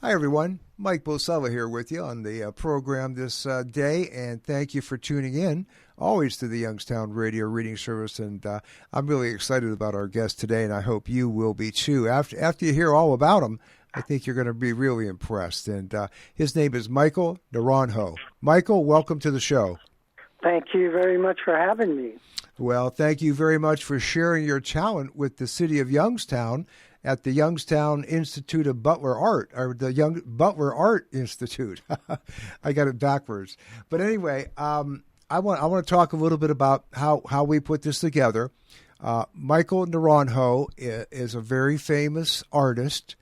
Hi, everyone. Mike Bosela here with you on the program this day, and thank you for tuning in always to the Youngstown Radio Reading Service. And I'm really excited about our guest today, and I hope you will be too. After you hear all about him, I think you're going to be really impressed. And his name is Michael Naranjo. Michael, welcome to the show. Thank you very much for having me. Well, thank you very much for sharing your talent with the city of Youngstown at the Youngstown Institute of Butler Art, or the Butler Art Institute. I got it backwards. But anyway, I want to talk a little bit about how we put this together. Michael Naranjo is a very famous artist,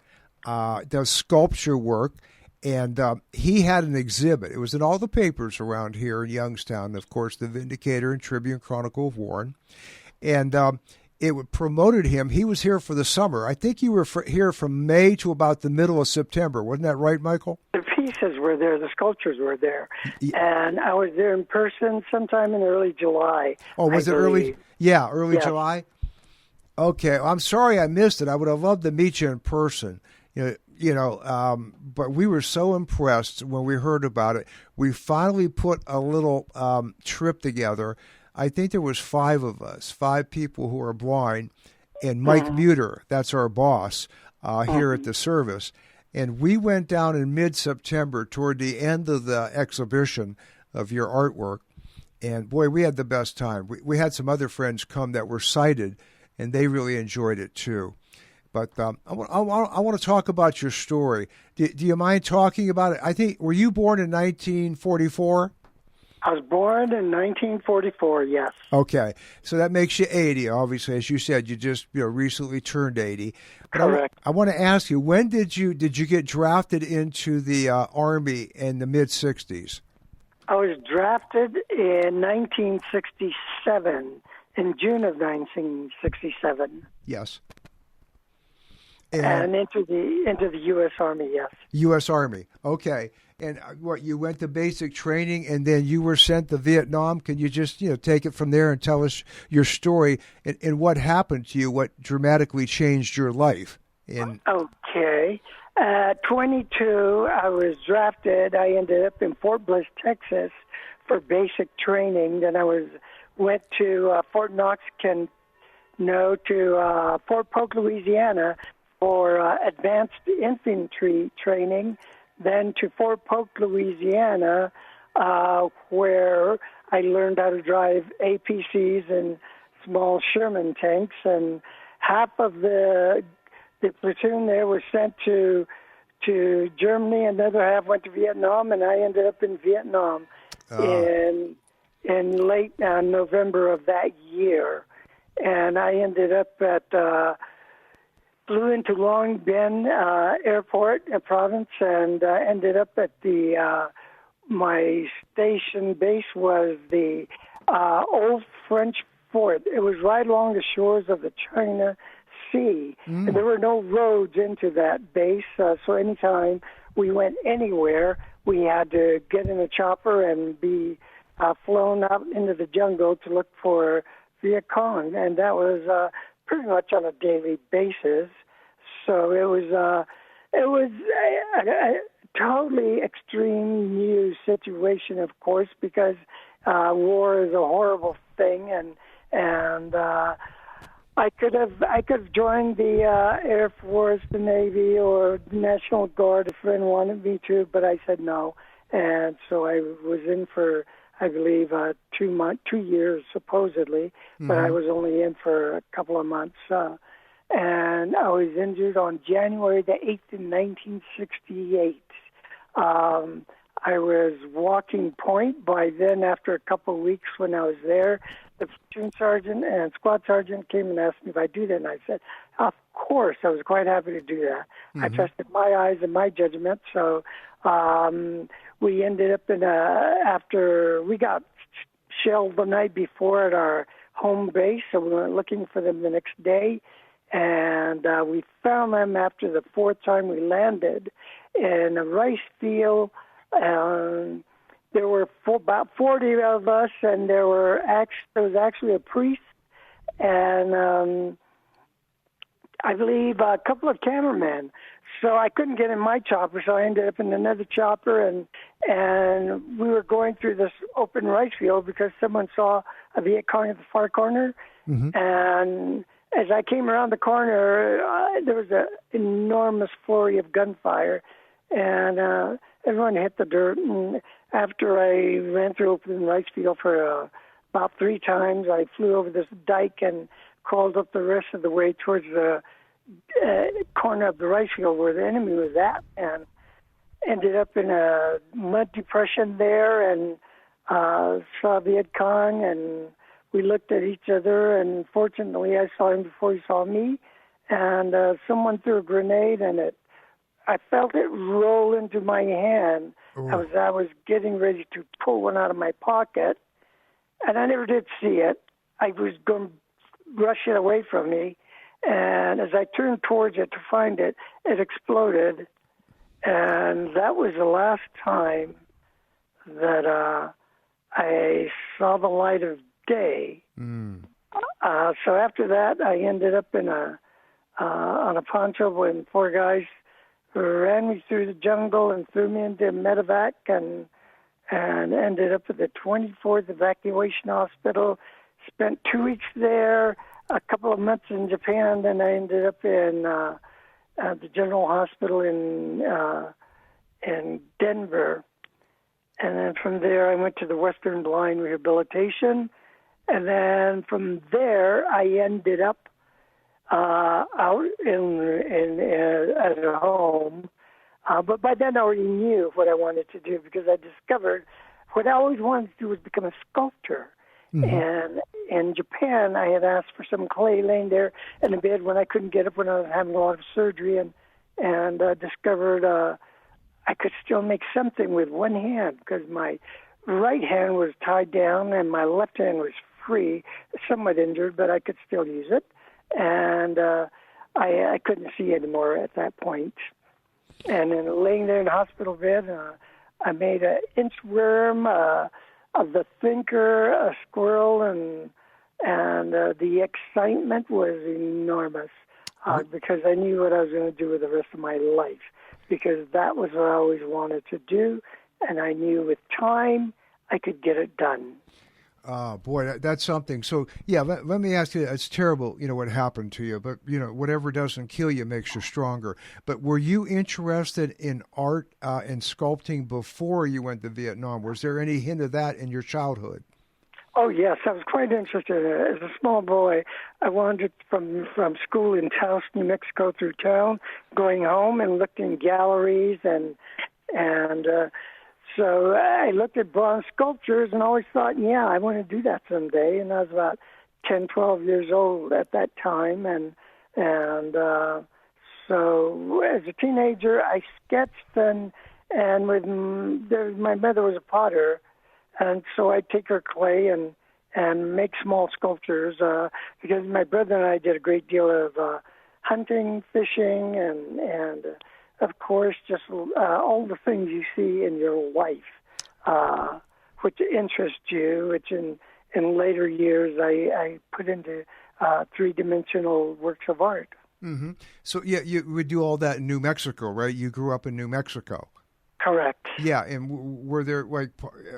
does sculpture work, and he had an exhibit. It was in all the papers around here in Youngstown, of course, the Vindicator and Tribune Chronicle of Warren. And it promoted him. He was here for the summer. I think you were here from May to about the middle of September. Wasn't that right, Michael? The pieces were there. The sculptures were there. Yeah. And I was there in person sometime in early July. Oh, was it early? Yeah, early July? Okay. I'm sorry I missed it. I would have loved to meet you in person. But we were so impressed when we heard about it. We finally put a little trip together. I think there was 5 of us, 5 people who are blind, and Mike Muter, that's our boss here at the service. And we went down in mid-September toward the end of the exhibition of your artwork. And, boy, we had the best time. We had some other friends come that were sighted, and they really enjoyed it, too. But I want to talk about your story. Do you mind talking about it? I think, were you born in 1944? I was born in 1944, yes. Okay. So that makes you 80, obviously. As you said, you just recently turned 80. But correct. I want to ask you, when did you get drafted into the Army in the mid-'60s? I was drafted in 1967, in June of 1967. Yes. And into the U.S. Army, yes. U.S. Army, okay. And what, you went to basic training and then you were sent to Vietnam? Can you just take it from there and tell us your story and what happened to you? What dramatically changed your life? Okay. At 22, I was drafted. I ended up in Fort Bliss, Texas, for basic training. Then I went to Fort Knox, to Fort Polk, Louisiana, for advanced infantry training, then to Fort Polk, Louisiana, where I learned how to drive APCs and small Sherman tanks, and half of the platoon there was sent to Germany, and the other half went to Vietnam, and I ended up in Vietnam in late November of that year. And I ended up flew into Long Binh Airport, province, and ended up at my station base was the old French fort. It was right along the shores of the China Sea. And there were no roads into that base, so anytime we went anywhere, we had to get in a chopper and be flown out into the jungle to look for Viet Cong, and that was pretty much on a daily basis. So it was a totally extreme new situation, of course, because war is a horrible thing, and I could have joined the Air Force, the Navy, or the National Guard if a friend wanted me to, but I said no, and so I was in for, I believe, 2 years supposedly, but I was only in for a couple of months. And I was injured on January the 8th in 1968. I was walking point by then. After a couple of weeks when I was there, the platoon sergeant and squad sergeant came and asked me if I'd do that, and I said, of course. I was quite happy to do that. I trusted my eyes and my judgment, so we ended up after we got shelled the night before at our home base, so we went looking for them the next day, and we found them after the 4th time we landed in a rice field. There were about 40 of us, and there was actually a priest and I believe a couple of cameramen. so I couldn't get in my chopper, so I ended up in another chopper, and we were going through this open rice field because someone saw a Viet Cong at the far corner, and as I came around the corner, there was an enormous flurry of gunfire, and everyone hit the dirt. And after I ran through open rice field for about 3 times, I flew over this dike and crawled up the rest of the way towards the corner of the rice field where the enemy was at, and ended up in a mud depression there, and saw Viet Cong, and we looked at each other, and fortunately I saw him before he saw me, and someone threw a grenade, and I felt it roll into my hand. I was getting ready to pull one out of my pocket, and I never did see it. I was going to rush it away from me, and as I turned towards it to find it, it exploded, and that was the last time that I saw the light of day. So after that, I ended up in on a poncho when 4 guys ran me through the jungle and threw me into medevac, and ended up at the 24th Evacuation Hospital. Spent 2 weeks there, a couple of months in Japan, then I ended up in the General Hospital in Denver. And then from there, I went to the Western Blind Rehabilitation. And then from there, I ended up out at a home. But by then, I already knew what I wanted to do, because I discovered what I always wanted to do was become a sculptor. And in Japan, I had asked for some clay laying there in a bed when I couldn't get up, when I was having a lot of surgery, and discovered I could still make something with one hand, because my right hand was tied down and my left hand was free, somewhat injured, but I could still use it. And I couldn't see anymore at that point. And then laying there in the hospital bed, I made an inchworm of the thinker, a squirrel, and the excitement was enormous, because I knew what I was going to do with the rest of my life, because that was what I always wanted to do, and I knew with time I could get it done. Boy, that's something. So, yeah, let me ask you, it's terrible, what happened to you, but, whatever doesn't kill you makes you stronger. But were you interested in art and sculpting before you went to Vietnam? Was there any hint of that in your childhood? Oh, yes, I was quite interested. As a small boy, I wandered from school in Taos, New Mexico, through town, going home and looked in galleries, and so I looked at bronze sculptures and always thought, yeah, I want to do that someday. And I was about 10, 12 years old at that time. And so as a teenager, I sketched, and with my mother was a potter. And so I'd take her clay and make small sculptures, because my brother and I did a great deal of hunting, fishing, and of course, just all the things you see in your life, which interest you, which in later years I put into 3-dimensional works of art. Mm-hmm. So, yeah, you would do all that in New Mexico, right? You grew up in New Mexico. Correct. Yeah, and were there,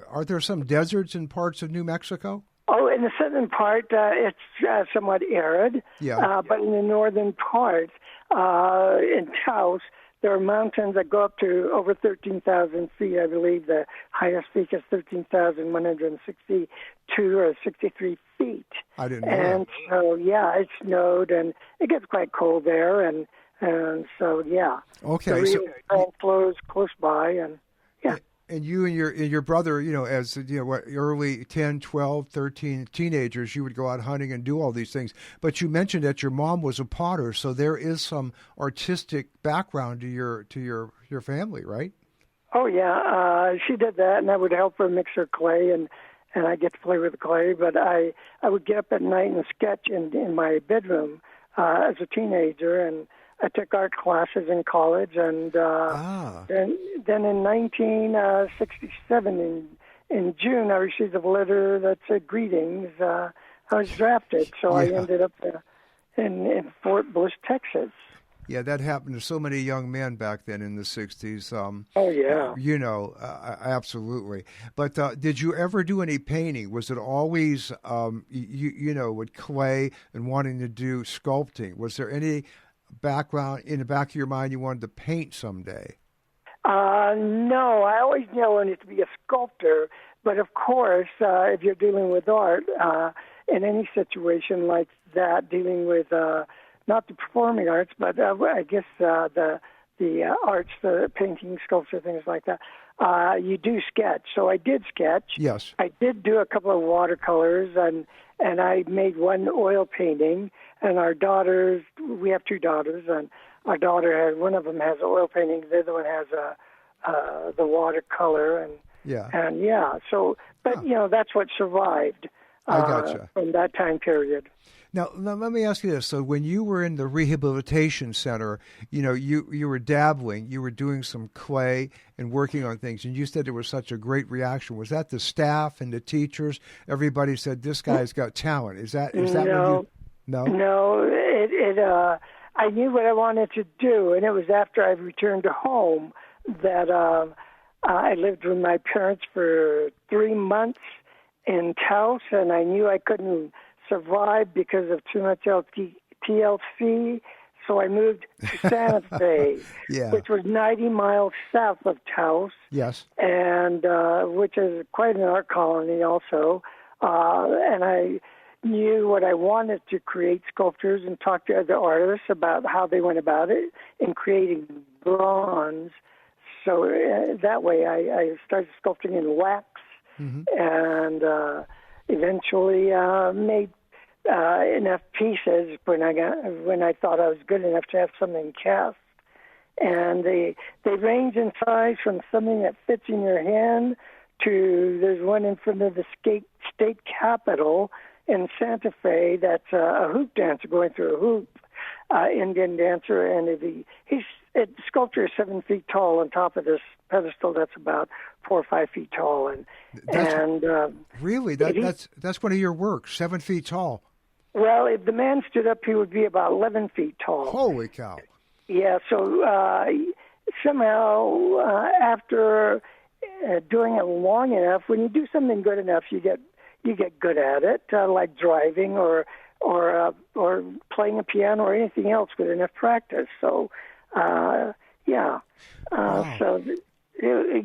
are there some deserts in parts of New Mexico? Oh, in the southern part, it's somewhat arid. Yeah. But in the northern part, in Taos, there are mountains that go up to over 13,000 feet. I believe the highest peak is 13,162 or 63 feet. I didn't know And that. so, yeah, it snowed, and it gets quite cold there, and so, yeah. Okay. The Rio flows close by, and yeah. And you and your brother, as early 10, 12, 13 teenagers, you would go out hunting and do all these things. But you mentioned that your mom was a potter, so there is some artistic background to your family, right? Oh yeah, she did that, and I would help her mix her clay, and I get to play with the clay. But I would get up at night and sketch in my bedroom as a teenager, and I took art classes in college, and then in 1967, in June, I received a letter that said, "Greetings, I was drafted." So I ended up in Fort Bliss, Texas. Yeah, that happened to so many young men back then in the 60s. Oh, yeah. Absolutely. But did you ever do any painting? Was it always, with clay and wanting to do sculpting? Was there any background in the back of your mind you wanted to paint someday? No, I always knew I wanted to be a sculptor. But, of course, if you're dealing with art, in any situation like that, dealing with not the performing arts, but I guess the arts, the painting, sculpture, things like that, you do sketch. So I did sketch. Yes. I did do a couple of watercolors, and I made one oil painting. And our daughters, we have two daughters, and our daughter has, one of them has oil painting, the other one has the watercolor, and so, but that's what survived I gotcha. from that time period. Now, let me ask you this. So when you were in the rehabilitation center, you were dabbling, you were doing some clay and working on things, and you said there was such a great reaction. Was that the staff and the teachers? Everybody said, this guy's got talent. Is that no, when you... No? No, I knew what I wanted to do, and it was after I returned to home that I lived with my parents for 3 months in Taos, and I knew I couldn't survive because of too much TLC, so I moved to Santa Fe, which was 90 miles south of Taos. Yes. And which is quite an art colony also. And I knew what I wanted to create sculptures and talk to other artists about how they went about it in creating bronze. So that way I started sculpting in wax, and eventually made enough pieces when I thought I was good enough to have something cast. And they range in size from something that fits in your hand to, there's one in front of the state capitol in Santa Fe that's a hoop dancer going through a hoop, Indian dancer, and the sculpture is 7 feet tall on top of this pedestal that's about 4 or 5 feet tall, really that's one of your works, 7 feet tall. Well, if the man stood up, he would be about 11 feet tall. Holy cow! Yeah, so somehow after doing it long enough, when you do something good enough, you get good at it, like driving or playing a piano or anything else with enough practice. So, wow. So, it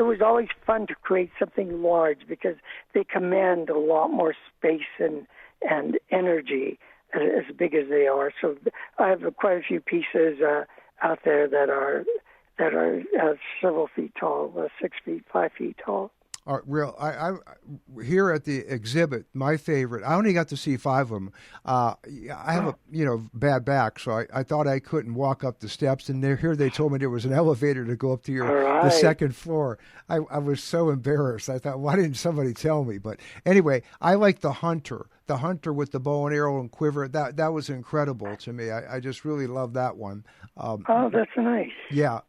was always fun to create something large because they command a lot more space and energy as big as they are. So I have quite a few pieces out there that are several feet tall, 6 feet, 5 feet tall. I here at the exhibit, my favorite. I only got to see 5 of them. I have a bad back, so I thought I couldn't walk up the steps. And here they told me there was an elevator to go up to the second floor. I was so embarrassed. I thought, why didn't somebody tell me? But anyway, I like the hunter with the bow and arrow and quiver. That was incredible to me. I just really love that one. That's nice. Yeah,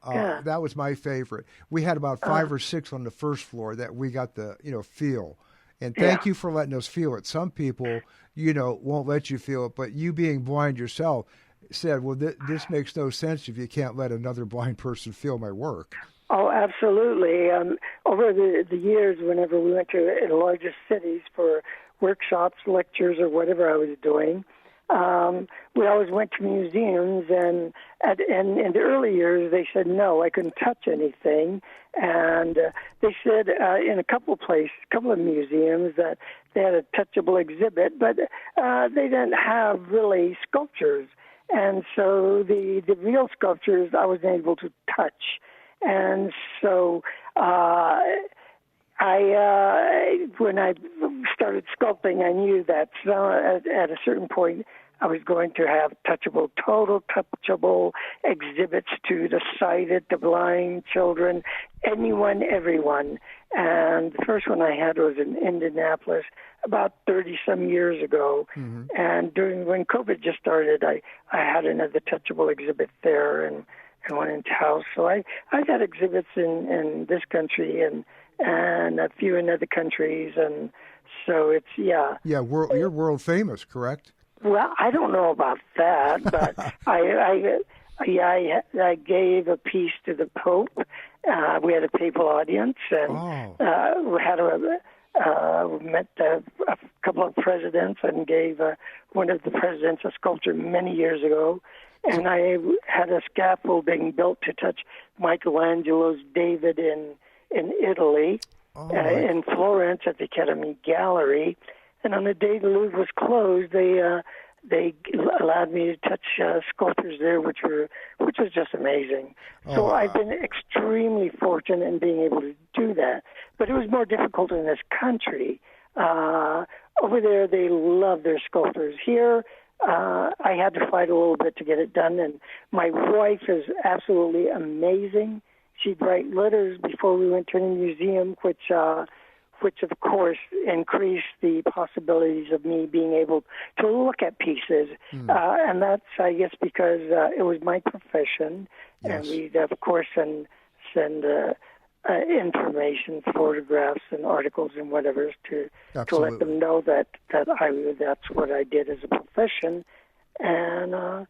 that was my favorite. We had about 5 or 6 on the first floor that we got the feel. And thank you for letting us feel it. Some people, won't let you feel it, but you being blind yourself said, well, this makes no sense if you can't let another blind person feel my work. Oh, absolutely. Over the years, whenever we went to the largest cities for workshops, lectures, or whatever I was doing, we always went to museums, and in the early years they said no, I couldn't touch anything, and they said in a couple of museums that they had a touchable exhibit, but they didn't have really sculptures, and so the real sculptures I wasn't able to touch, and so when I started sculpting, I knew that at a certain point I was going to have total touchable exhibits to the sighted, the blind, children, anyone, everyone. And the first one I had was in Indianapolis about 30-some years ago. Mm-hmm. And when COVID just started, I had another touchable exhibit there and one in Taos. So I've had exhibits in this country and a few in other countries, and so it's you're world famous, correct? Well, I don't know about that, but I gave a piece to the Pope. We had a papal audience, and we had met a couple of presidents and gave one of the presidents a sculpture many years ago. And I had a scaffolding built to touch Michelangelo's David in Italy, in Florence at the Academy Gallery. And on the day the Louvre was closed, they allowed me to touch sculptures there, which was just amazing. So I've been extremely fortunate in being able to do that. But it was more difficult in this country. Over there, they love their sculptors. Here, I had to fight a little bit to get it done. And my wife is absolutely amazing. She'd write letters before we went to a museum, which of course increased the possibilities of me being able to look at pieces. And that's, I guess, because it was my profession. Yes. And we'd, of course, send information, photographs, and articles and whatever to let them know that that's what I did as a profession. And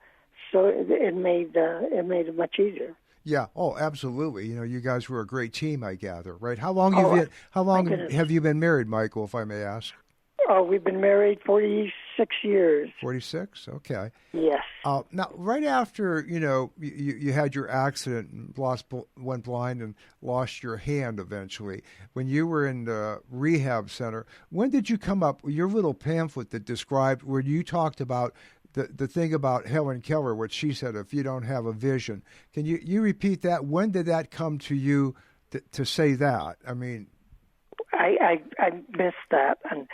so it made it much easier. Yeah. Oh, absolutely. You know, you guys were a great team, I gather, right? How long have you been married, Michael, if I may ask? Oh, we've been married 46 years. 46? Okay. Yes. Now, right after, you had your accident and went blind and lost your hand eventually, when you were in the rehab center, when did you come up with your little pamphlet that described where you talked about the thing about Helen Keller, what she said, if you don't have a vision? Can you repeat that? When did that come to you to say that? I mean, I missed that. And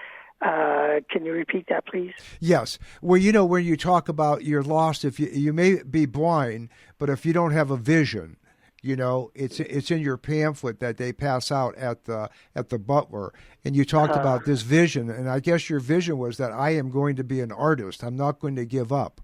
can you repeat that, please? Yes. Well, when you talk about you're lost, if you may be blind, but if you don't have a vision, it's in your pamphlet that they pass out at the Butler, and you talked about this vision, and I guess your vision was that I am going to be an artist. I'm not going to give up.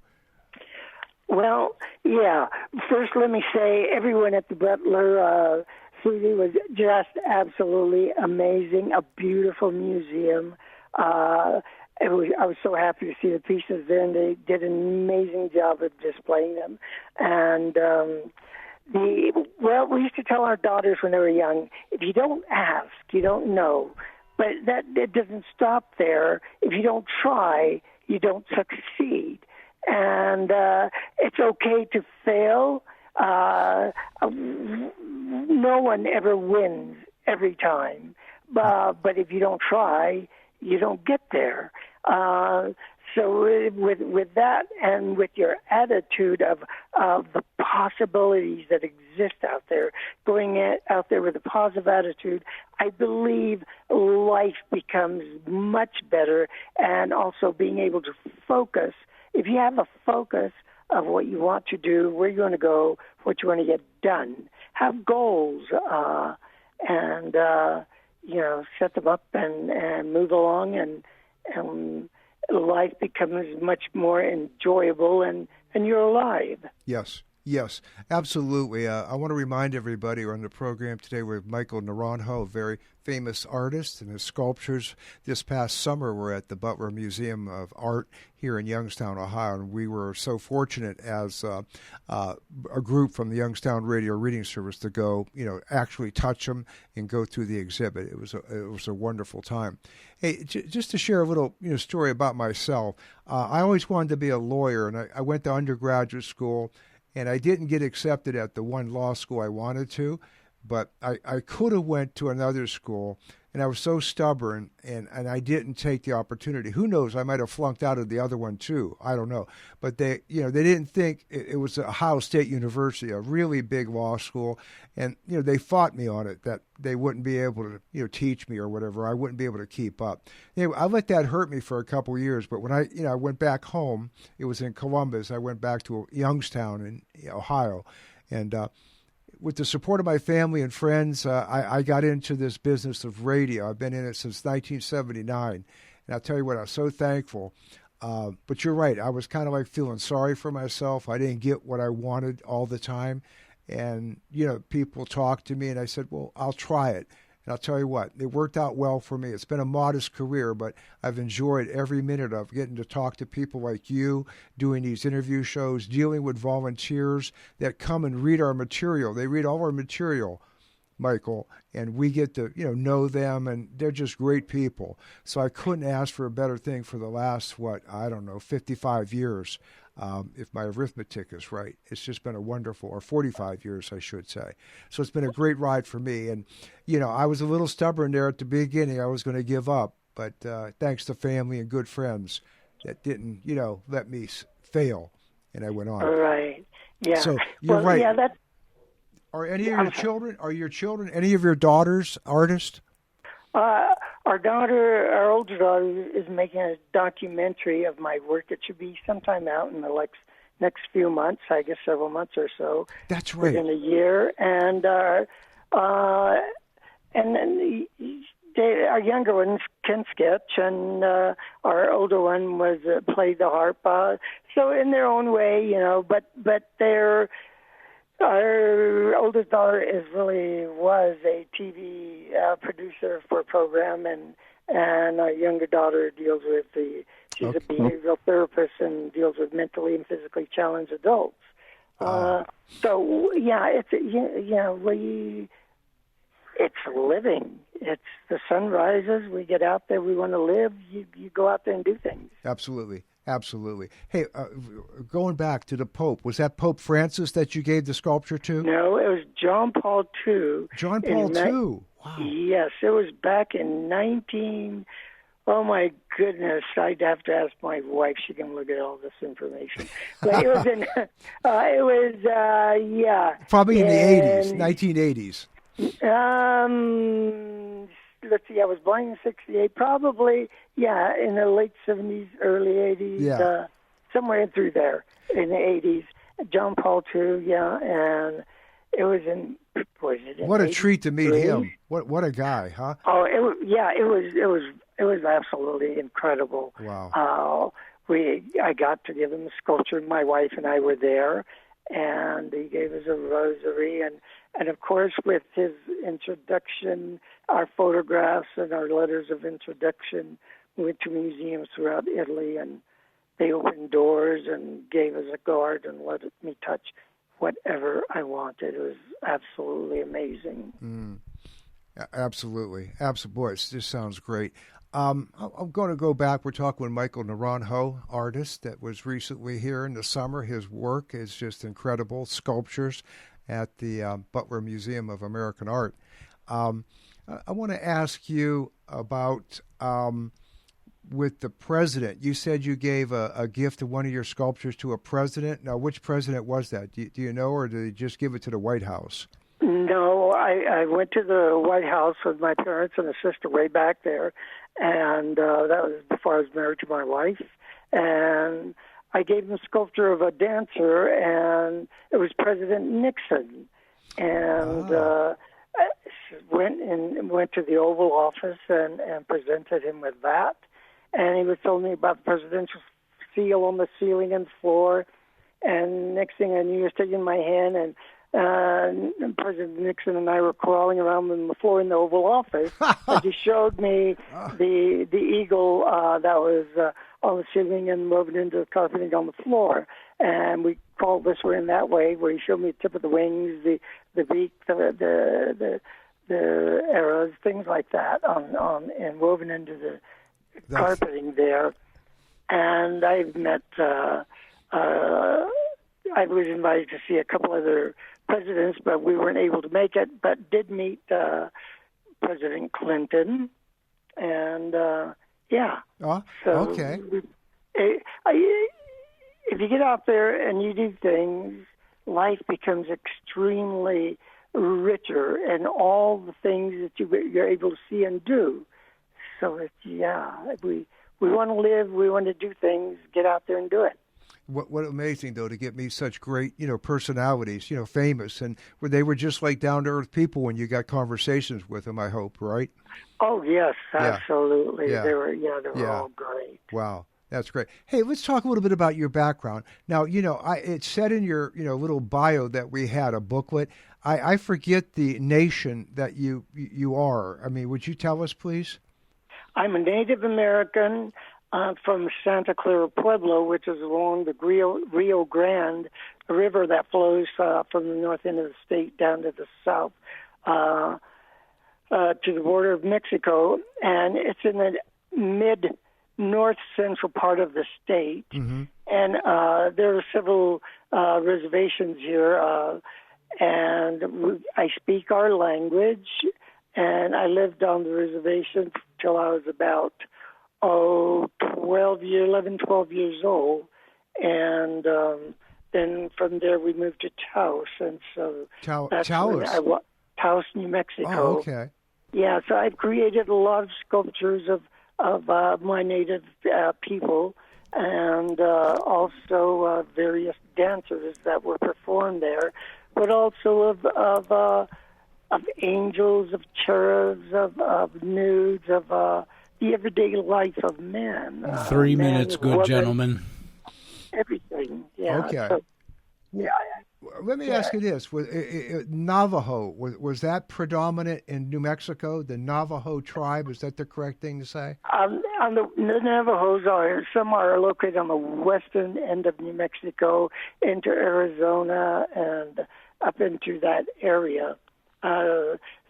Well, yeah. First, let me say everyone at the Butler, Susie, was just absolutely amazing. A beautiful museum. I was so happy to see the pieces there, and they did an amazing job of displaying them. And we used to tell our daughters when they were young, if you don't ask, you don't know. But it doesn't stop there. If you don't try, you don't succeed. And it's okay to fail. No one ever wins every time. But if you don't try, you don't get there. So with that and with your attitude of the possibilities that exist out there, going out there with a positive attitude, I believe life becomes much better, and also being able to focus. If you have a focus of what you want to do, where you want to go, what you want to get done, have goals, and set them up and move along, and life becomes much more enjoyable, and you're alive. Yes, absolutely. I want to remind everybody we're on the program today with Michael Naranjo, a very famous artist, and his sculptures this past summer were at the Butler Museum of Art here in Youngstown, Ohio, and we were so fortunate as a group from the Youngstown Radio Reading Service to go, actually touch them and go through the exhibit. It was a wonderful time. Hey, just to share a little story about myself, I always wanted to be a lawyer, and I went to undergraduate school, and I didn't get accepted at the one law school I wanted to, but I could have went to another school, and I was so stubborn, and I didn't take the opportunity. Who knows? I might have flunked out of the other one too. I don't know. But they didn't think it was Ohio State University, a really big law school, and they fought me on it that they wouldn't be able to teach me or whatever. I wouldn't be able to keep up. Anyway, I let that hurt me for a couple of years. But when I went back home, it was in Columbus. I went back to Youngstown in Ohio, and with the support of my family and friends, I got into this business of radio. I've been in it since 1979. And I'll tell you what, I was so thankful. But you're right. I was kind of like feeling sorry for myself. I didn't get what I wanted all the time. And, people talked to me, and I said, well, I'll try it. And I'll tell you what, it worked out well for me. It's been a modest career, but I've enjoyed every minute of getting to talk to people like you, doing these interview shows, dealing with volunteers that come and read our material. They read all our material, Michael, and we get to know them, and they're just great people. So I couldn't ask for a better thing for the last 55 years, if my arithmetic is right. It's just been a wonderful, or 45 years, I should say. So it's been a great ride for me. And I was a little stubborn there at the beginning. I was going to give up, but thanks to family and good friends that didn't let me fail, and I went on. All right. Yeah. So you're right. Yeah, that's. Are any of your children, any of your daughters artists? Our older daughter is making a documentary of my work. It should be sometime out in the next few months, I guess several months or so. That's right. Within a year. And then our younger ones can sketch, and our older one was played the harp. So in their own way, but they're. Our oldest daughter was a TV producer for a program, and our younger daughter deals with she's a behavioral therapist and deals with mentally and physically challenged adults. So it's living. It's the sun rises, we get out there, we want to live. You go out there and do things. Absolutely. Absolutely. Hey, going back to the Pope, was that Pope Francis that you gave the sculpture to? No, it was John Paul II. John Paul II. Wow. Yes, it was back in 19. Oh my goodness! I'd have to ask my wife. She can look at all this information. But it was in. Probably in the 80s, 1980s. Let's see, I was born in 68, probably, in the late 70s, early 80s, somewhere in through there, in the 80s. John Paul II, and it was in, what a treat to meet him. What a guy, huh? Oh, it was absolutely incredible. Wow. I got to give him a sculpture. My wife and I were there, and he gave us a rosary, and of course, with his introduction, our photographs and our letters of introduction, we went to museums throughout Italy, and they opened doors and gave us a guard and let me touch whatever I wanted. It was absolutely amazing. Absolutely. Boy, this sounds great. I'm going to go back. We're talking with Michael Naranjo, artist that was recently here in the summer. His work is just incredible, sculptures at the Butler Museum of American Art. I want to ask you about with the president. You said you gave a gift of one of your sculptures to a president. Now, which president was that? Do you know, or did he just give it to the White House? No, I went to the White House with my parents and a sister way back there, and that was before I was married to my wife. And I gave him a sculpture of a dancer, and it was President Nixon. And went to the Oval Office and presented him with that. And he was telling me about the presidential seal on the ceiling and floor. And next thing I knew, he was taking my hand, and President Nixon and I were crawling around on the floor in the Oval Office. And he showed me the eagle that was on the ceiling and woven into the carpeting on the floor. And we called this one in that way, where he showed me the tip of the wings, the beak, the arrows, things like that, and woven into the carpeting there. And I've met. I was invited to see a couple other presidents, but we weren't able to make it. But did meet President Clinton, and so okay. If you get out there and you do things, life becomes extremely richer, and all the things that you're able to see and do. So we want to live, we want to do things, get out there and do it. What amazing, though, to get me such great, personalities, famous, and they were just like down-to-earth people when you got conversations with them, I hope, right? Oh, yes, absolutely. Yeah. They were all great. Wow. That's great. Hey, let's talk a little bit about your background. Now, it said in your, little bio that we had a booklet. I forget the nation that you are. I mean, would you tell us, please? I'm a Native American from Santa Clara Pueblo, which is along the Rio Grande, a river that flows from the north end of the state down to the south to the border of Mexico. And it's in the mid-north central part of the state. Mm-hmm. And there are several reservations here, and I speak our language. And I lived on the reservation till I was about 12 years old. And then from there we moved to Taos. And so that's Taos? Taos, New Mexico. Oh, okay. Yeah, so I've created a lot of sculptures of my native people, and also various dancers that were performed there, but also of angels, of cherubs, of nudes, of the everyday life of men. 3 minutes, good woman, gentlemen. Everything, yeah. Okay. So, yeah. Let me ask you this: Navajo was that predominant in New Mexico? The Navajo tribe, is that the correct thing to say? The Navajos some are located on the western end of New Mexico into Arizona and up into that area.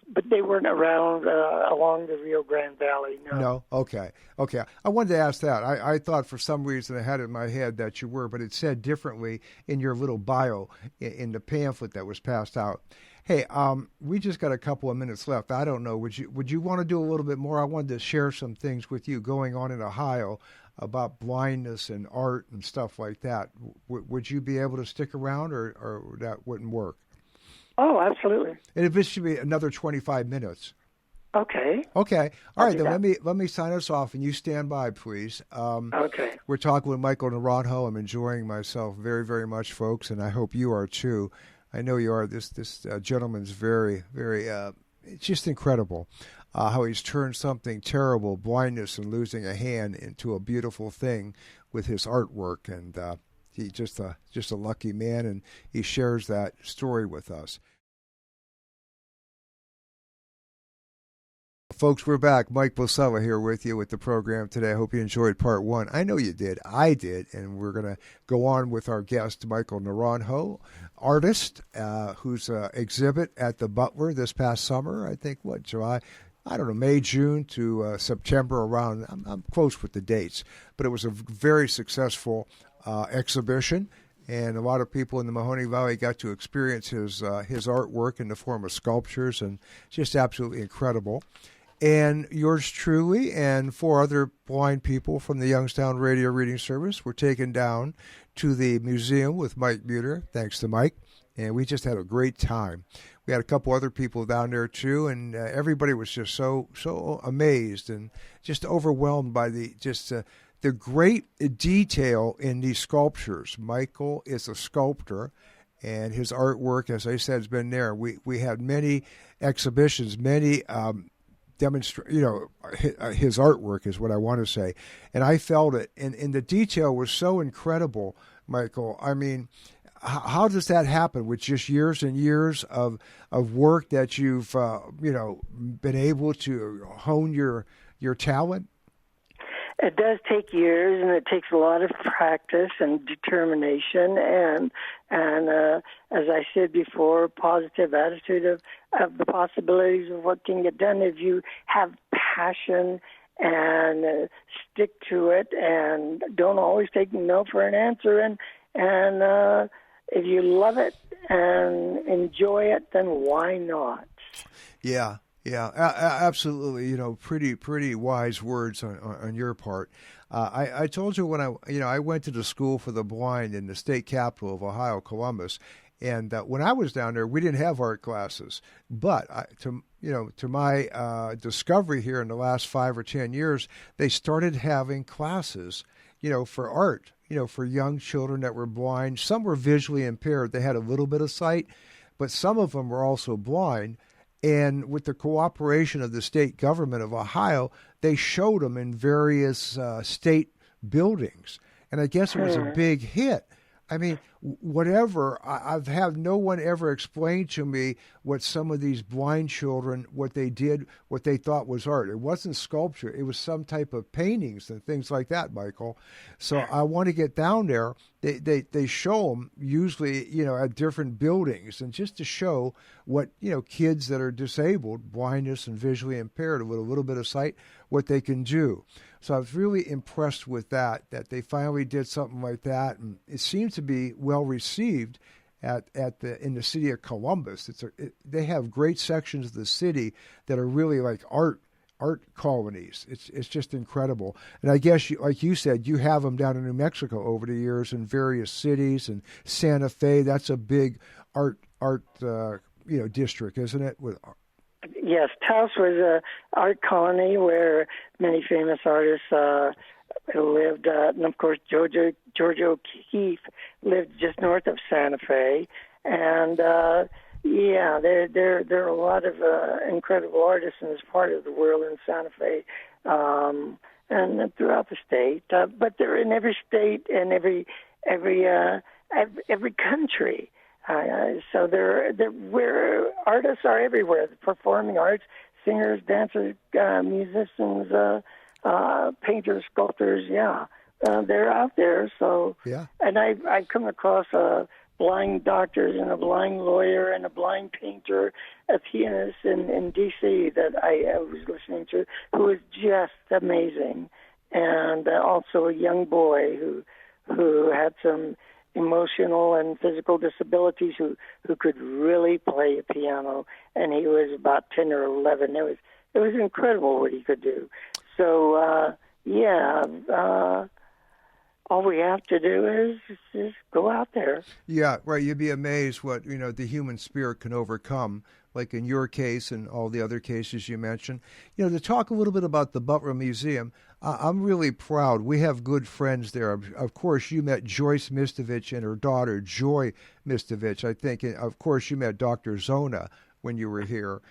But they weren't around along the Rio Grande Valley, no. No? Okay. I wanted to ask that. I thought for some reason I had it in my head that you were, but it said differently in your little bio in the pamphlet that was passed out. Hey, we just got a couple of minutes left. I don't know. Would you want to do a little bit more? I wanted to share some things with you going on in Ohio about blindness and art and stuff like that. Would you be able to stick around, or that wouldn't work? Oh, absolutely. And if it should be another 25 minutes. Okay. All right, then let me sign us off, and you stand by, please. Okay. We're talking with Michael Naranjo. I'm enjoying myself very, very much, folks, and I hope you are too. I know you are. This gentleman's very, very, it's just incredible how he's turned something terrible, blindness and losing a hand, into a beautiful thing with his artwork, and he's just a lucky man, and he shares that story with us. Folks, we're back. Mike Bosela here with you with the program today. I hope you enjoyed part one. I know you did. I did. And we're going to go on with our guest, Michael Naranjo, artist, whose exhibit at the Butler this past summer, I think, July? I don't know, May, June to September around. I'm close with the dates. But it was a very successful exhibition. And a lot of people in the Mahoning Valley got to experience his artwork in the form of sculptures, and just absolutely incredible. And yours truly and 4 other blind people from the Youngstown Radio Reading Service were taken down to the museum with Mike Muter, thanks to Mike, and we just had a great time. We had a couple other people down there too, and everybody was just so amazed and just overwhelmed by the great detail in these sculptures. Michael is a sculptor, and his artwork, as I said, has been there. We had many exhibitions, many his artwork is what I want to say, and I felt it, and the detail was so incredible, Michael. I mean, how does that happen with just years and years of work that you've been able to hone your talent? It does take years, and it takes a lot of practice and determination, and as I said before, positive attitude of the possibilities of what can get done if you have passion and stick to it, and don't always take no for an answer, and if you love it and enjoy it, then why not? Yeah. Yeah, absolutely. Pretty wise words on your part. I told you when I went to the School for the Blind in the state capital of Ohio, Columbus, and when I was down there, we didn't have art classes. But to my discovery here in the last 5 or 10 years, they started having classes, for art, for young children that were blind. Some were visually impaired; they had a little bit of sight, but some of them were also blind. And with the cooperation of the state government of Ohio, they showed them in various state buildings. And I guess it was a big hit. I mean, whatever, I've had no one ever explain to me what some of these blind children, what they did, what they thought was art. It wasn't sculpture. It was some type of paintings and things like that, Michael. So I want to get down there. They show them usually, at different buildings, and just to show what, kids that are disabled, blindness and visually impaired with a little bit of sight, what they can do. So I was really impressed with that they finally did something like that, and it seems to be well received in the city of Columbus. They have great sections of the city that are really like art colonies. It's just incredible. And I guess, like you said, you have them down in New Mexico over the years in various cities, and Santa Fe. That's a big art district, isn't it? Yes, Taos was an art colony where many famous artists lived, and of course George O'Keeffe lived just north of Santa Fe, and there are a lot of incredible artists in this part of the world in Santa Fe, and throughout the state. But they're in every state and every country. So where artists are everywhere. The performing arts, singers, dancers, musicians, painters, sculptors. They're out there. So and I've come across blind doctors and a blind lawyer and a blind painter, a pianist in D.C. that I was listening to, who was just amazing, and also a young boy who had some emotional and physical disabilities who could really play a piano, and he was about 10 or 11. It was incredible what he could do. So all we have to do is go out there. Yeah, right. You'd be amazed what the human spirit can overcome. Like in your case and all the other cases you mentioned. To talk a little bit about the Butler Museum, I'm really proud. We have good friends there. Of course, you met Joyce Mistovich and her daughter, Joy Mistovich, I think. And of course, you met Dr. Zona when you were here.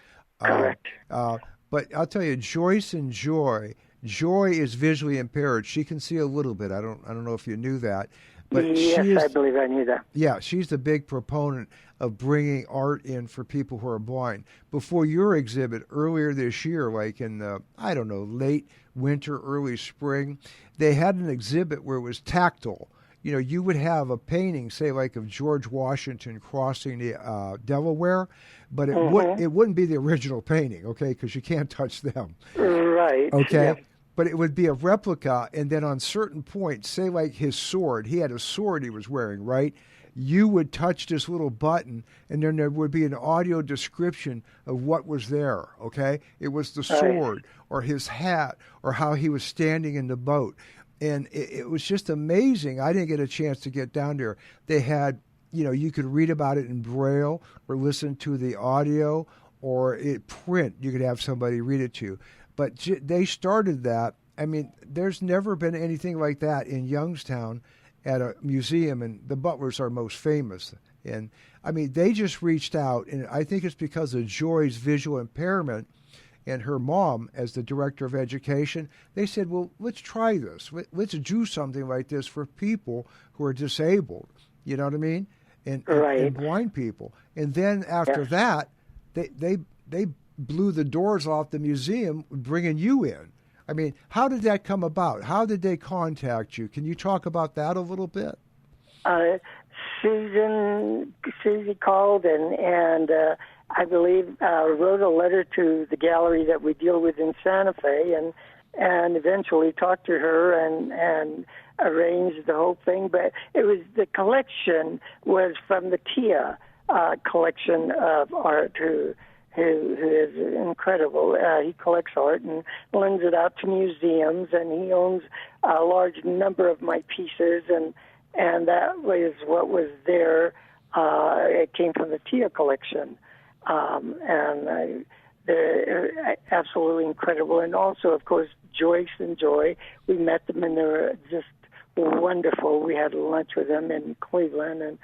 Correct. But I'll tell you, Joyce and Joy is visually impaired. She can see a little bit. I don't know if you knew that. But yes, I believe I knew that. Yeah, she's the big proponent of bringing art in for people who are blind. Before your exhibit earlier this year, like in the, late winter, early spring, they had an exhibit where it was tactile. You would have a painting, say, like of George Washington crossing the Delaware, but it wouldn't be the original painting, okay, because you can't touch them. Right. Okay. Yeah. But it would be a replica, and then on certain points, say like his sword, he had a sword he was wearing, right? You would touch this little button, and then there would be an audio description of what was there, okay? It was the sword or his hat or how he was standing in the boat. And it was just amazing. I didn't get a chance to get down there. They had, you could read about it in Braille or listen to the audio or print. You could have somebody read it to you. But they started that. I mean, there's never been anything like that in Youngstown at a museum, and the Butlers are most famous. And, I mean, they just reached out, and I think it's because of Joy's visual impairment and her mom as the director of education. They said, well, let's try this. Let's do something like this for people who are disabled, you know what I mean, and blind people. And then after that, they blew the doors off the museum, bringing you in. I mean, how did that come about? How did they contact you? Can you talk about that a little bit? Susie called and I believe wrote a letter to the gallery that we deal with in Santa Fe, and eventually talked to her and arranged the whole thing. But it was the collection was from the Tia collection of art, who is incredible. He collects art and lends it out to museums, and he owns a large number of my pieces, and that was what was there. It came from the Tia collection, they're absolutely incredible. And also, of course, Joyce and Joy, we met them, and they were just wonderful. We had lunch with them in Cleveland,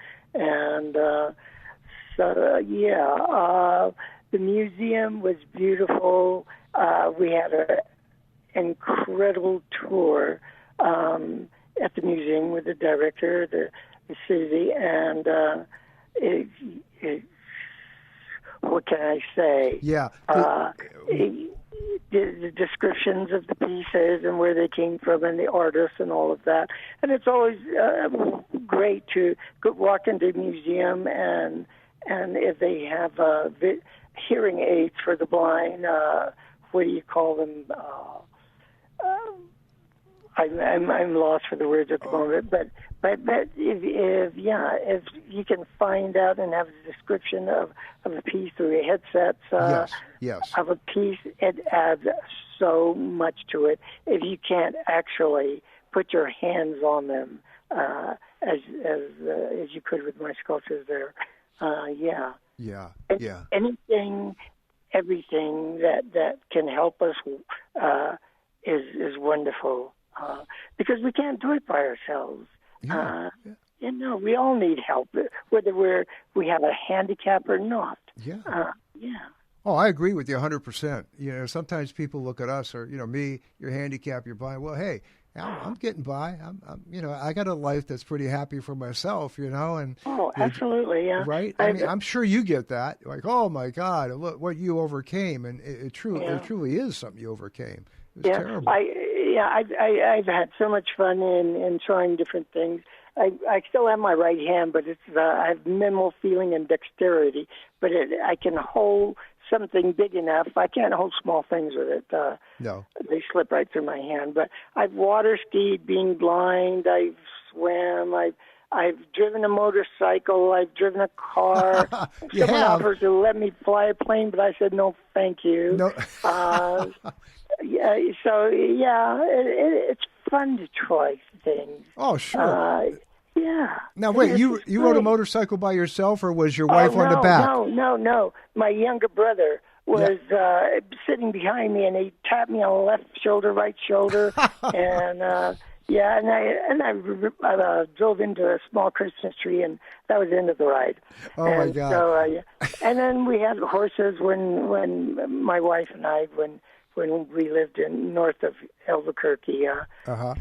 the museum was beautiful. We had an incredible tour at the museum with the director, Susie, and what can I say? Yeah. The descriptions of the pieces and where they came from and the artists and all of that. And it's always great to walk into a museum and if they have hearing aids for the blind, what do you call them? I'm lost for the words at the moment, but if you can find out and have a description of a piece through a headset yes. of a piece, it adds so much to it. If you can't actually put your hands on them, as you could with my sculptures there, anything, everything that can help us is wonderful. Because we can't do it by ourselves. We all need help, whether we have a handicap or not. Oh, I agree with you 100%. Sometimes people look at us, or me, you're handicapped, you're blind. Well, hey, I'm getting by. I got a life that's pretty happy for myself. And absolutely, yeah. Right. I'm sure you get that. Like, oh my God, look what you overcame, and it truly is something you overcame. It was terrible. I've had so much fun in trying different things. I still have my right hand, but I have minimal feeling and dexterity. But I can hold something big enough. I can't hold small things with it. No, they slip right through my hand. But I've water skied, being blind. I've swam. I've driven a motorcycle. I've driven a car. Someone offered to let me fly a plane, but I said no, thank you. No. It's fun to try things. Oh, sure. Now, wait, you rode a motorcycle by yourself, or was your wife on the back? No. My younger brother was sitting behind me, and he tapped me on the left shoulder, right shoulder, and I drove into a small Christmas tree, and that was the end of the ride. Oh, my God. So, and then we had horses when my wife and I, when we lived in north of Albuquerque. Well,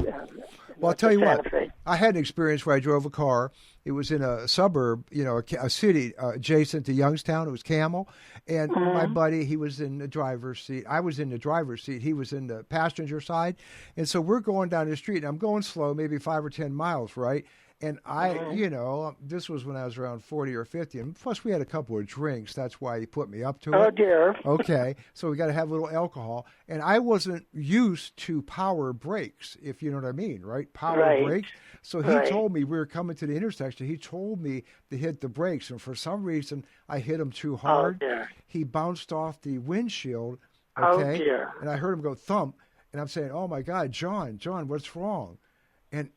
I'll tell you what. I had an experience where I drove a car. It was in a suburb, a city adjacent to Youngstown. It was Camel. And my buddy, he was in the driver's seat. I was in the driver's seat. He was in the passenger side. And so we're going down the street, and I'm going slow, maybe 5 or 10 miles, right? And this was when I was around 40 or 50. And plus, we had a couple of drinks. That's why he put me up to it. Oh, dear. Okay. So we got to have a little alcohol. And I wasn't used to power brakes, if you know what I mean, right? Power brakes. So he told me, we were coming to the intersection, he told me to hit the brakes. And for some reason, I hit him too hard. Oh, dear. He bounced off the windshield. Okay? Oh, dear. And I heard him go thump. And I'm saying, oh, my God, John, what's wrong? And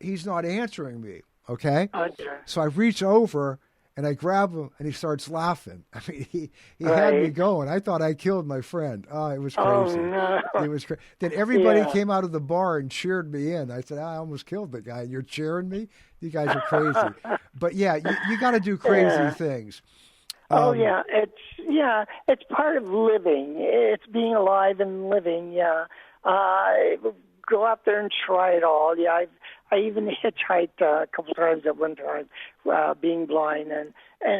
he's not answering me, okay? Oh, dear. So I reach over, and I grab him, and he starts laughing. I mean, he had me going. I thought I killed my friend. Oh, it was crazy. Oh, no. It was crazy. Then everybody came out of the bar and cheered me in. I said, I almost killed the guy. You're cheering me? You guys are crazy. But, you got to do crazy things. It's part of living. It's being alive and living, go out there and try it all. I even hitchhiked a couple times at one time, being blind, and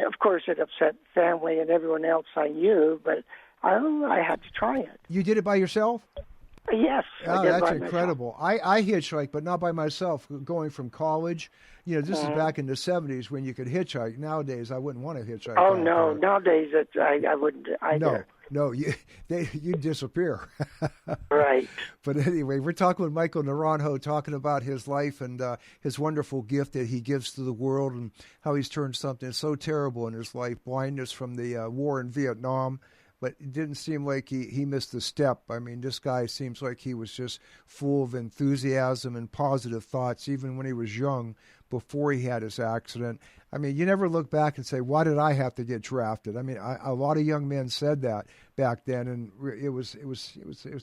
of course it upset family and everyone else I knew, but I had to try it. You did it by yourself? Yes. Oh, that's incredible. I hitchhiked, but not by myself. Going from college, this is back in the 70s when you could hitchhike. Nowadays, I wouldn't want to hitchhike. Oh no, nowadays I wouldn't either. No, you disappear. Right. But anyway, we're talking with Michael Naranjo, talking about his life and his wonderful gift that he gives to the world, and how he's turned something so terrible in his life, blindness from the war in Vietnam. But it didn't seem like he missed a step. I mean, this guy seems like he was just full of enthusiasm and positive thoughts, even when he was young, before he had his accident. I mean, you never look back and say, why did I have to get drafted? I mean, a lot of young men said that back then, and it was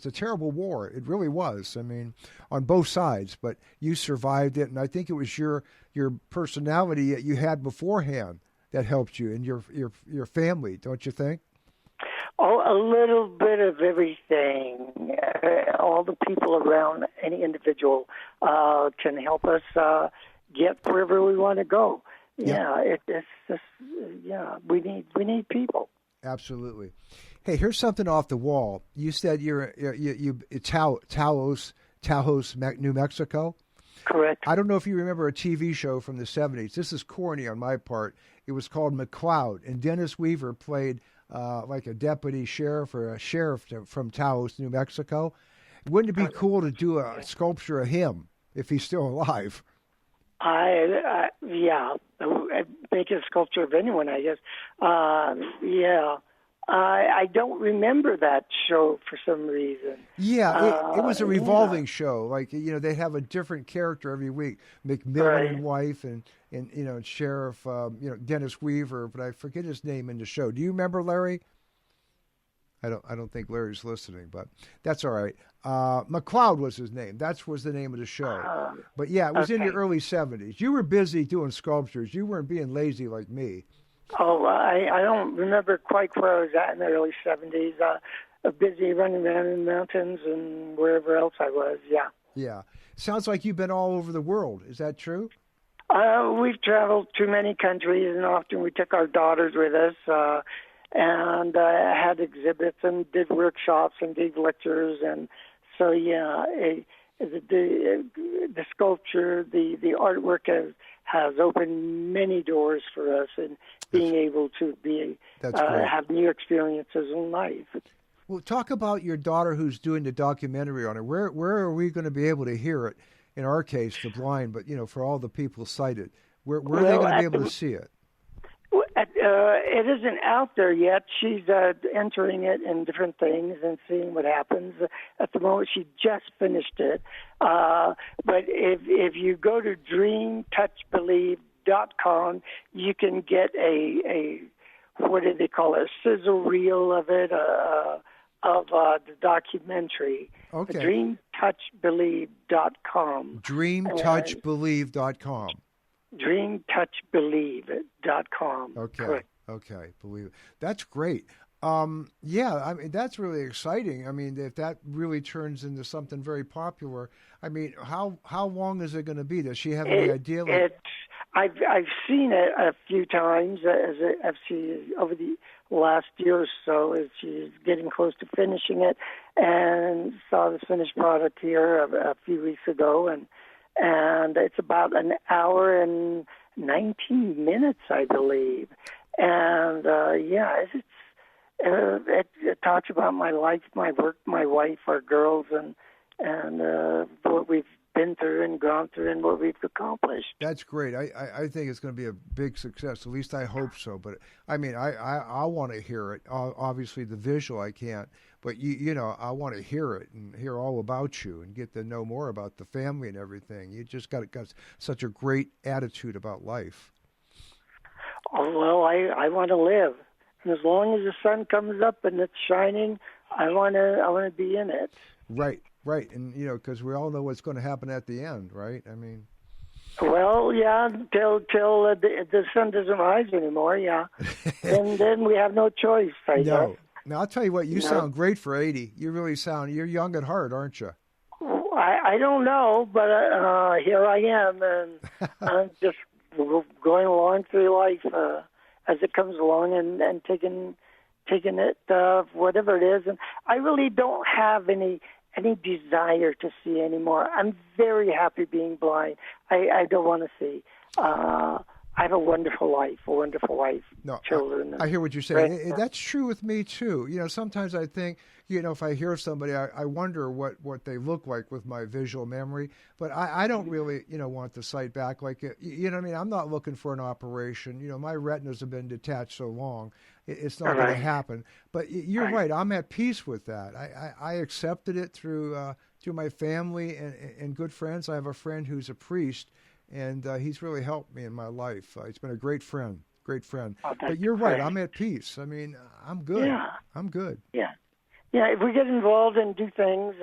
a terrible war. It really was. I mean, on both sides. But you survived it, and I think it was your personality that you had beforehand that helped you, and your family, don't you think? Oh, a little bit of everything. All the people around any individual can help us get wherever we want to go. Yep. Yeah, it's just we need people. Absolutely. Hey, here's something off the wall. You said you Taos, New Mexico. Correct. I don't know if you remember a TV show from the 70s. This is corny on my part. It was called McCloud, and Dennis Weaver played like a deputy sheriff or a sheriff from Taos, New Mexico. Wouldn't it be cool to do a sculpture of him if he's still alive? Make a sculpture of anyone, I guess. I don't remember that show for some reason. Yeah, it was a revolving show. Like, they have a different character every week. McMillan and wife and Sheriff, Dennis Weaver, but I forget his name in the show. Do you remember, Larry? I don't think Larry's listening, but that's all right. McCloud was his name. That was the name of the show. But yeah, it was in the early 70s. You were busy doing sculptures. You weren't being lazy like me. Oh, I don't remember quite where I was at in the early 70s. Busy running around in the mountains and wherever else I was, yeah. Yeah. Sounds like you've been all over the world. Is that true? We've traveled to many countries, and often we took our daughters with us, and had exhibits and did workshops and gave lectures. And so, the sculpture, the artwork has opened many doors for us in being able to have new experiences in life. Well, talk about your daughter who's doing the documentary on it. Where are we going to be able to hear it? In our case, the blind, but for all the people sighted, where are they going to be able to see it? It isn't out there yet. She's entering it in different things and seeing what happens. At the moment, she just finished it. But if you go to dreamtouchbelieve.com, you can get a what do they call it? A sizzle reel of it, of the documentary. Okay. Dreamtouchbelieve.com. Dreamtouchbelieve.com. Dreamtouchbelieve.com. Okay. Correct. Okay. Believe it. That's great. Yeah, that's really exciting. If that really turns into something very popular, how long is it going to be? Does she have any idea? I've seen it a few times as she over the last year or so as she's getting close to finishing it, and saw the finished product here a few weeks ago, and it's about an hour and 19 minutes, I believe. And it talks about my life, my work, my wife, our girls, and what we've been through and gone through and what we've accomplished. That's great. I think it's going to be a big success. At least I hope so. But I want to hear it. Obviously, the visual I can't. But I want to hear it and hear all about you and get to know more about the family and everything. You just got such a great attitude about life. Oh, well, I want to live, and as long as the sun comes up and it's shining, I want to be in it. Right, and because we all know what's going to happen at the end, right? Well, yeah, till the sun doesn't rise anymore, yeah, and then we have no choice. I guess. Now I'll tell you what, you sound great for 80. You really sound. You're young at heart, aren't you? I don't know, but here I am, and I'm just going along through life as it comes along, and taking it whatever it is. And I really don't have any desire to see anymore. I'm very happy being blind. I don't want to see. I have a wonderful life, children. I hear what you're saying. That's true with me, too. Sometimes I think, if I hear somebody, I wonder what they look like with my visual memory. But I don't really, want the sight back like it. I'm not looking for an operation. My retinas have been detached so long. It's not going to happen. But you're right. I'm at peace with that. I accepted it through my family and good friends. I have a friend who's a priest, and he's really helped me in my life. He's been a great friend. Oh, but you're right. I'm at peace. I'm good. Yeah. I'm good. Yeah. Yeah, if we get involved and do things,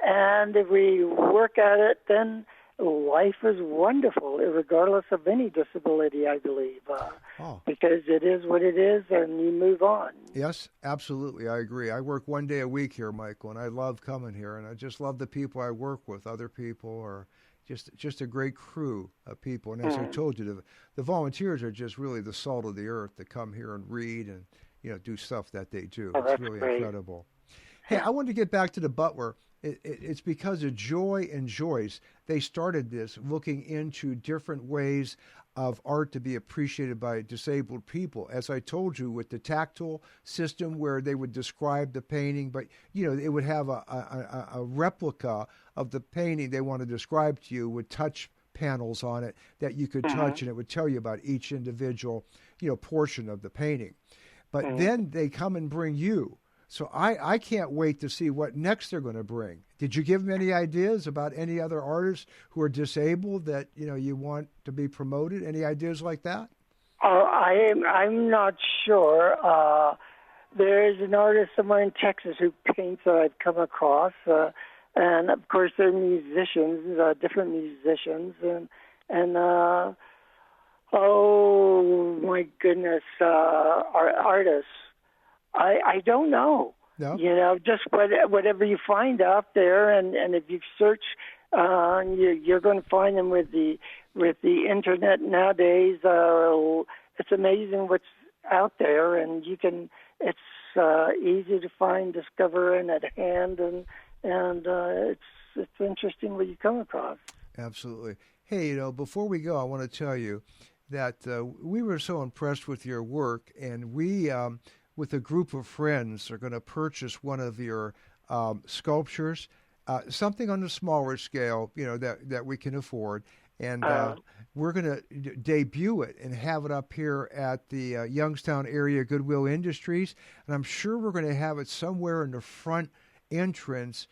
and if we work at it, then life is wonderful, regardless of any disability, I believe, because it is what it is, and you move on. Yes, absolutely. I agree. I work one day a week here, Michael, and I love coming here, and I just love the people I work with. Other people are just a great crew of people. And as I told you, the volunteers are just really the salt of the earth that come here and read and do stuff that they do. It's really great. incredible. Hey, I wanted to get back to the Butler. It's because of Joy and Joyce. They started this looking into different ways of art to be appreciated by disabled people. As I told you, with the tactile system where they would describe the painting, but it would have a replica of the painting they want to describe to you with touch panels on it that you could touch, and it would tell you about each individual portion of the painting. But then they come and bring you. So I can't wait to see what next they're going to bring. Did you give them any ideas about any other artists who are disabled that you want to be promoted? Any ideas like that? I'm not sure. There is an artist somewhere in Texas who paints that I've come across, and of course they're musicians, different musicians, and oh my goodness, artists. I don't know. No? Just whatever you find out there, and if you search, you're going to find them with the internet nowadays. It's amazing what's out there, and it's easy to find, discover, and at hand, and it's interesting what you come across. Absolutely. Hey, before we go, I want to tell you that we were so impressed with your work, and we, with a group of friends, are going to purchase one of your sculptures, something on a smaller scale, that we can afford, and we're going to debut it and have it up here at the Youngstown area Goodwill Industries, and I'm sure we're going to have it somewhere in the front entrance,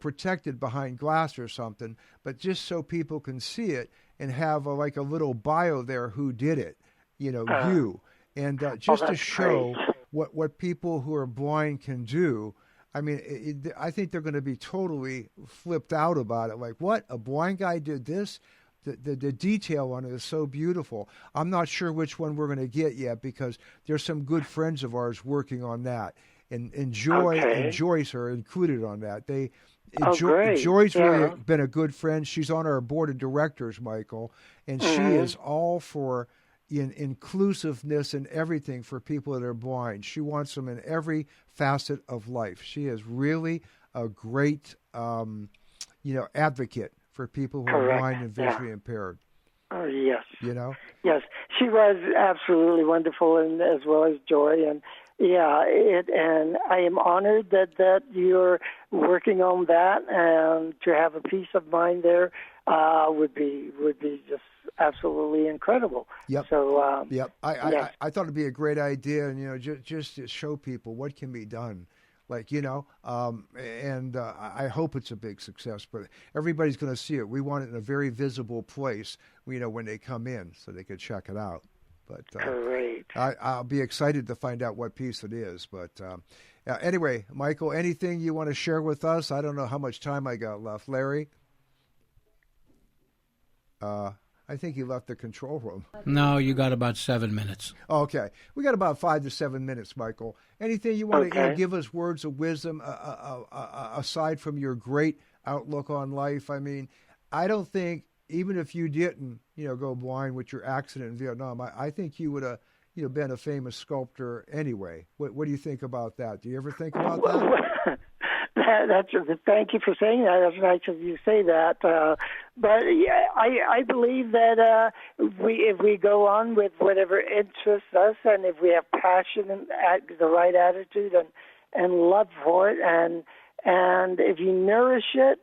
protected behind glass or something, but just so people can see it and have a little bio there who did it, you. And just to show what people who are blind can do. I mean, I think they're going to be totally flipped out about it. Like, what? A blind guy did this? The detail on it is so beautiful. I'm not sure which one we're going to get yet because there's some good friends of ours working on that. And Joy and Joyce are included on that. Joy's really been a good friend. She's on our board of directors, Michael, and she is all for inclusiveness and everything for people that are blind. She wants them in every facet of life. She is really a great, advocate for people who are blind and visually impaired. Oh, yes. Yes, she was absolutely wonderful, and as well as Joy, and and I am honored that you're working on that, and to have a peace of mind there would be just absolutely incredible. Yep. So I thought it'd be a great idea, and just to show people what can be done. And I hope it's a big success, but everybody's going to see it. We want it in a very visible place, when they come in, so they could check it out. But great. I'll be excited to find out what piece it is. But anyway, Michael, anything you want to share with us? I don't know how much time I got left. Larry? I think he left the control room. No, you got about 7 minutes. Okay. We got about 5 to 7 minutes, Michael. Anything you want to give us words of wisdom aside from your great outlook on life? I mean, I don't think, even if you didn't, go blind with your accident in Vietnam, I think you would have, been a famous sculptor anyway. What do you think about that? Do you ever think about that? Thank you for saying that. That's nice of you to say that. But I believe that if we go on with whatever interests us, and if we have passion and the right attitude and love for it, and if you nourish it,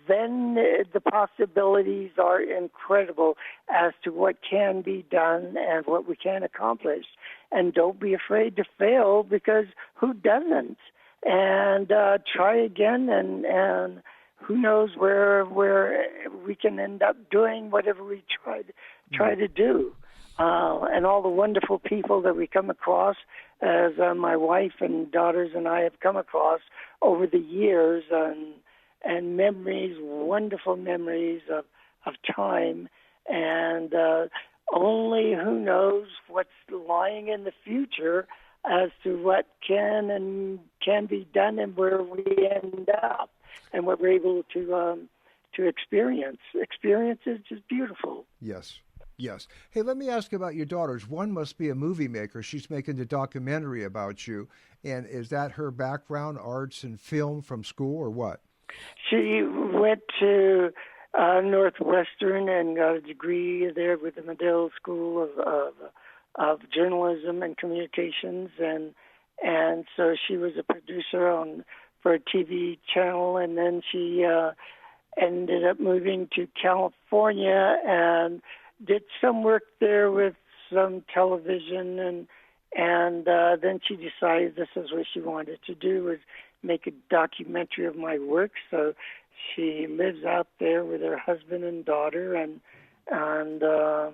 then the possibilities are incredible as to what can be done and what we can accomplish. And don't be afraid to fail, because who doesn't? And try again, and who knows where we can end up doing whatever we try to do. And all the wonderful people that we come across, as my wife and daughters and I have come across over the years, and memories, wonderful memories of time, and only who knows what's lying in the future as to what can be done and where we end up and what we're able to experience. Experience is just beautiful. Yes. Yes. Hey, let me ask you about your daughters. One must be a movie maker. She's making a documentary about you. And is that her background, arts and film from school, or what? She went to Northwestern and got a degree there with the Medill School of Journalism and Communications, and so she was a producer for a TV channel, and then she ended up moving to California and did some work there with some television, and then she decided this is what she wanted to do, was make a documentary of my work. So she lives out there with her husband and daughter, and so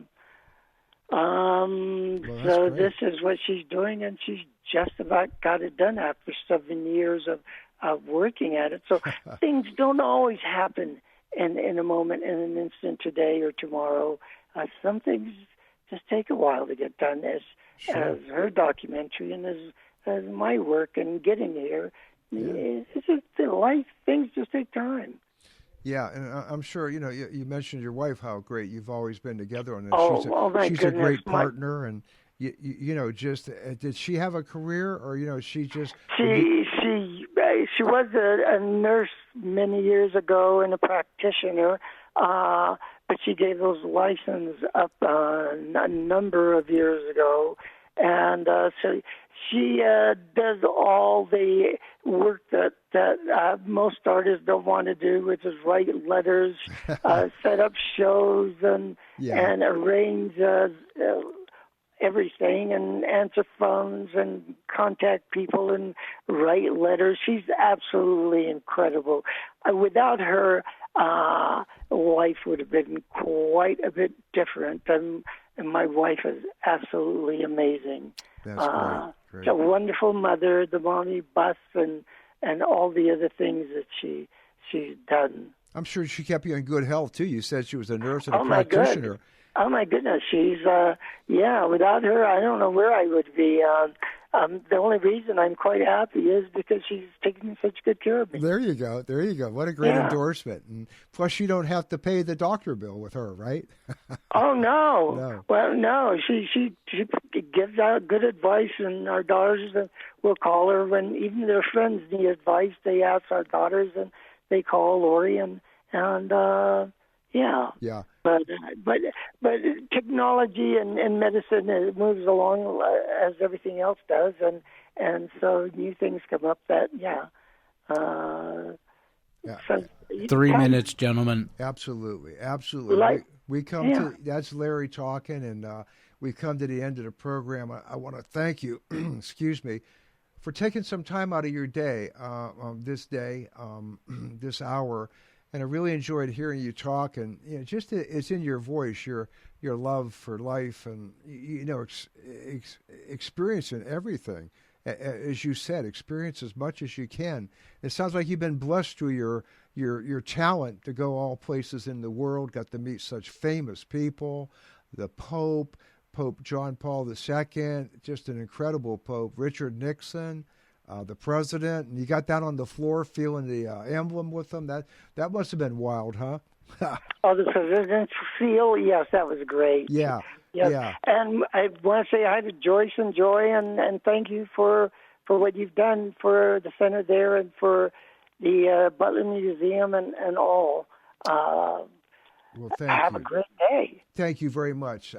great. this is what she's doing, and she's just about got it done after 7 years of working at it. So things don't always happen in a moment, in an instant, today or tomorrow. Some things just take a while to get done, as her documentary and as my work and getting here. Yeah. It's just life. Things just take time. Yeah, and I'm sure, you mentioned your wife, how great you've always been together on this. She's a great partner, and just did she have a career, or she just she was a nurse many years ago and a practitioner, but she gave those licenses up a number of years ago, and so she does all the work that most artists don't want to do, which is write letters, set up shows, and arrange everything, and answer phones, and contact people, and write letters. She's absolutely incredible. Without her, life would have been quite a bit different. And my wife is absolutely amazing. That's great. She's a wonderful mother, the mommy bus, and all the other things that she's done. I'm sure she kept you in good health too. You said she was a nurse and a practitioner. Oh my goodness, she's without her, I don't know where I would be. The only reason I'm quite happy is because she's taking such good care of me. There you go. What a great endorsement. And plus, you don't have to pay the doctor bill with her, right? Oh, no. Well, no. She gives out good advice, and our daughters will call her when even their friends need advice. They ask our daughters, and they call Lori, and yeah. But technology and medicine, it moves along as everything else does, and so new things come up that So 3 minutes, gentlemen. Absolutely. We come to that's Larry talking, and we come to the end of the program. I want to thank you, excuse me, for taking some time out of your day, this hour. And I really enjoyed hearing you talk, and just it's in your voice, your love for life, and experiencing everything. As you said, experience as much as you can. It sounds like you've been blessed through your talent to go all places in the world. Got to meet such famous people, the Pope John Paul II, just an incredible Pope, Richard Nixon. The president, and you got down on the floor feeling the emblem with them. That must have been wild, huh? The president's seal, yes, that was great. Yeah. And I want to say hi to Joyce and Joy, and thank you for what you've done for the center there and for the Butler Museum and all. Well, thank Have you. a great day. Thank you very much,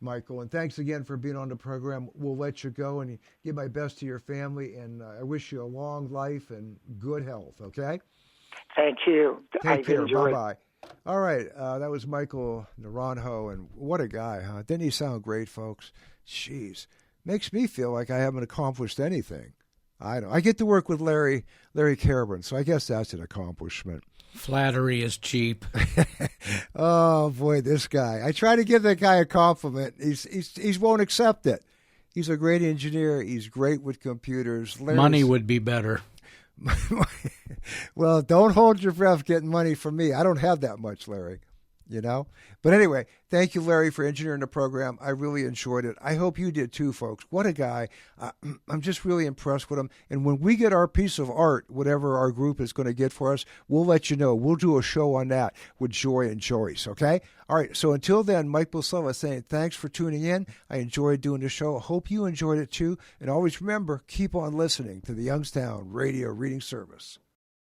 Michael, and thanks again for being on the program. We'll let you go and give my best to your family, and I wish you a long life and good health, okay? Thank you. Take care. Bye-bye. All right, that was Michael Naranjo, and what a guy, huh? Didn't he sound great, folks? Jeez. Makes me feel like I haven't accomplished anything. I know. I get to work with Larry Carabin, so I guess that's an accomplishment. Flattery is cheap. Oh boy, this guy! I try to give that guy a compliment. He won't accept it. He's a great engineer. He's great with computers. Money would be better. Well, don't hold your breath getting money from me. I don't have that much, Larry. But anyway, thank you, Larry, for engineering the program. I really enjoyed it. I hope you did too, folks. What a guy. I'm just really impressed with him. And when we get our piece of art, whatever our group is going to get for us, we'll let you know. We'll do a show on that with Joy and Joyce, okay? All right, so until then, Mike Bosela saying thanks for tuning in. I enjoyed doing the show. I hope you enjoyed it too. And always remember, keep on listening to the Youngstown Radio Reading Service.